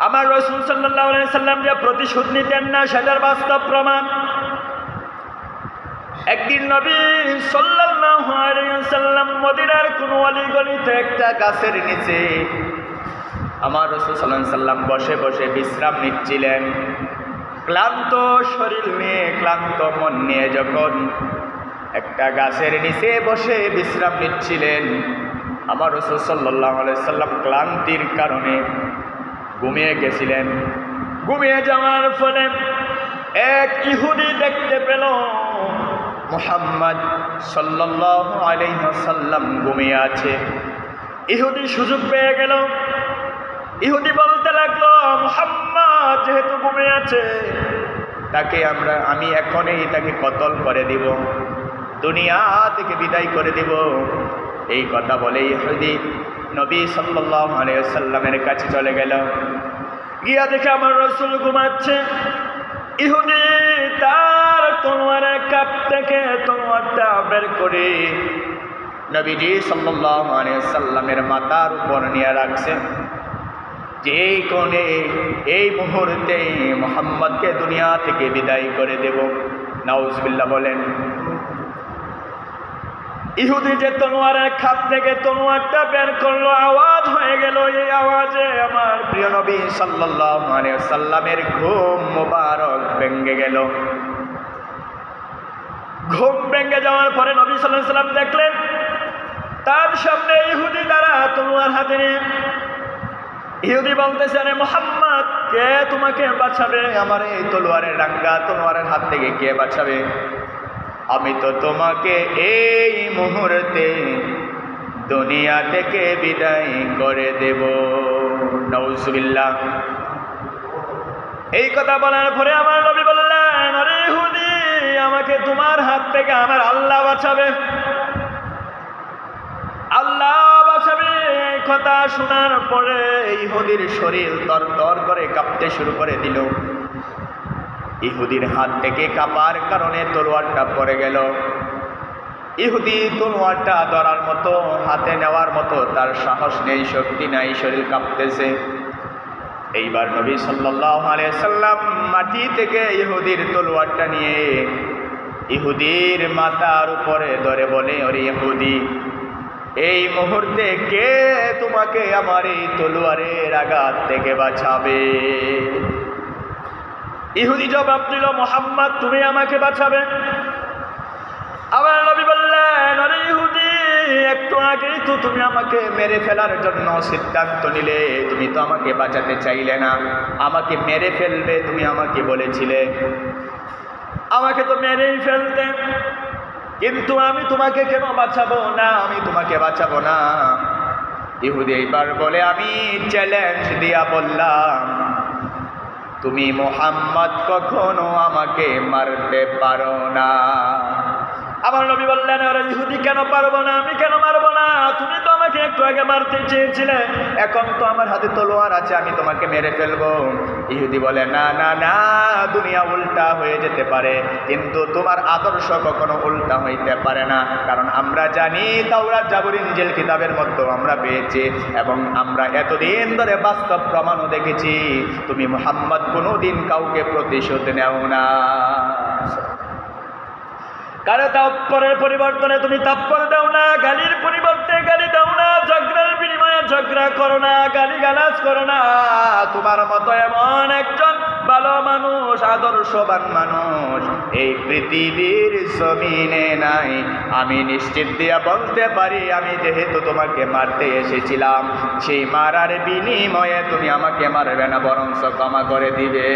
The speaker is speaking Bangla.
আমার রাসূল সাল্লাল্লাহু আলাইহি সাল্লাম যে প্রতিশোধ নিতেন না সেটার বাস্তব প্রমাণ। একদিন নবী সাল্লাল্লাহু আলাইহি সাল্লাম মদিনার কোন অলিগলিতে একটা গাছের নিচে আমার রাসূল সাল্লাল্লাহু আলাইহি সাল্লাম বসে বসে বিশ্রাম নিচ্ছিলেন। ক্লান্ত শরীর নিয়ে, ক্লান্ত মন নিয়ে যখন একটা গাছের নিচে বসে বিশ্রাম নিচ্ছিলেন, আমার রাসূল সাল্লাল্লাহু আলাইহি সাল্লাম ক্লান্তির কারণে ঘুমিয়ে গেছিলেন। ঘুমিয়ে যাওয়ার ফলে এক ইহুদি দেখতে পেল মুহাম্মদ সাল্লাল্লাহু আলাইহি ওয়াসাল্লাম ঘুমিয়ে আছে। ইহুদি সুযোগ পেয়ে গেল। ইহুদি বলতে লাগলো, মুহাম্মদ যেহেতু ঘুমিয়ে আছে আমি এখনই তাকে কতল করে দিব, দুনিয়া থেকে বিদায় করে দিব। এই কথা বলে ইহুদি নবী সাল্লাল্লাহু আলাইহি ওয়াসাল্লামের কাছে চলে গেল। গিয়া দেখে আমার রাসূল ঘুমাচ্ছে। ইহুদি তার তলোয়ারের কাপ থেকে তলোয়ারটা বের করে নবীজি সাল্লাল্লাহু আলাইহি ওয়াসাল্লামের মাথার উপর নিয়ে রাখছে, যে কোণে এই মুহূর্তে মুহাম্মদকে দুনিয়া থেকে বিদায় করে দেব। নাউজুবিল্লাহ বলেন। ইহুদি যে তলোয়ারের খাপ থেকে তলোয়ারটা বের করলো, আওয়াজ হয়ে গেল। এই আওয়াজে আমার প্রিয় নবী সাল্লাল্লাহু আলাইহি ওয়াসাল্লামের ঘুম মোবারক ভেঙে গেল। ঘুম ভেঙে যাওয়ার পরে নবী সাল্লাল্লাহু আলাইহি ওয়াসাল্লাম দেখলেন তার সামনে ইহুদি দ্বারা তলোয়ার হাতে নিয়ে। ইহুদি বলতেছে, আরে মুহাম্মদ, কে তোমাকে বাঁচাবে? আমার এই তলোয়ারের রাঙ্গা তলোয়ারের হাত থেকে কে বাঁচাবে? আমি তো তোমাকে এই মুহূর্তে দুনিয়া থেকে বিদায় করে দেব। নাউজুবিল্লাহ। এই কথা বলার পরে আমার নবী বললেন, আরে ইহুদি, আমাকে তোমার হাত থেকে আমার আল্লাহ বাঁচাবে, আল্লাহ বাঁচাবে। এই কথা শোনার পরে ইহুদির শরীর তরতর করে কাঁপতে শুরু করে দিল। ইহুদির হাত থেকে কাঁপার কারণে তলোয়ারটা পড়ে গেল। ইহুদি তলোয়ারটা ধরার মতো, হাতে নেওয়ার মতো তার সাহস নেই, শক্তি নাই, শরীর কাঁপতেছে। এইবার নবী সাল্লাল্লাহু আলাইহি সাল্লাম মাটি থেকে ইহুদির তলোয়ারটা নিয়ে ইহুদির মাথার উপরে ধরে বলে, ওরে ইহুদি, এই মুহূর্তে কে তোমাকে আমার এই তলোয়ারের আঘাত থেকে বাঁচাবে? ইহুদি জবাব দিল, মুহাম্মদ, তুমি আমাকে বাঁচাবে। আমার নবী বললেন, আরে ইহুদি, একটু আগেই তো তুমি আমাকে মেরে ফেলার জন্য সিদ্ধান্ত নিলে, তুমি তো আমাকে বাঁচাতে চাইলে না, আমাকে মেরে ফেলবে তুমি আমাকে বলেছিলে, আমাকে তো মেরেই ফেলতে, কিন্তু আমি তোমাকে কেন বাঁচাবো না? আমি তোমাকে বাঁচাবো না। ইহুদি এইবার বলে, আমি চ্যালেঞ্জ দিয়া বললাম, তুমি মুহাম্মদ কখনো আমাকে মারতে পারো না। আমার নবী বললেন, আরে ইহুদি, কেন পারবো না? আমি কেন মারবো না? তুমি তো আমাকে একটু আগে মারতে চেয়েছিলে, এখন তো আমার হাতে তলোয়ার আছে, আমি তোমাকে মেরে ফেলবো। ইহুদি বলে, না না না, দুনিয়া উল্টা হয়ে যেতে পারে, কিন্তু তোমার আদর্শ কখনো উল্টা হইতে পারে না। কারণ আমরা জানি তাওরাত, জাবুর, ইনজিল কিতাবের মধ্যে আমরা পেয়েছি, এবং আমরা এতদিন ধরে বাস্তব প্রমাণও দেখেছি, তুমি মুহাম্মদ কোনোদিন কাউকে প্রতিশোধ নেও না। কারো তাপ্পরের পরিবর্তনে তুমি তাপ্পর দাও না, গালির পরিবর্তে গালি দাও না, ঝগড়ার বিনিময়ে ঝগড়া করো না, গালিগালাজ করো না। তোমার মতো এমন একজন ভালো মানুষ, আদর্শবান মানুষ এই পৃথিবীর জমিনে নাই। আমি নিশ্চিত দিয়া বলতে পারি, আমি যেহেতু তোমাকে মারতে এসেছিলাম, সেই মারার বিনিময়ে তুমি আমাকে মারবে না, বরঞ্চ ক্ষমা করে দিবে।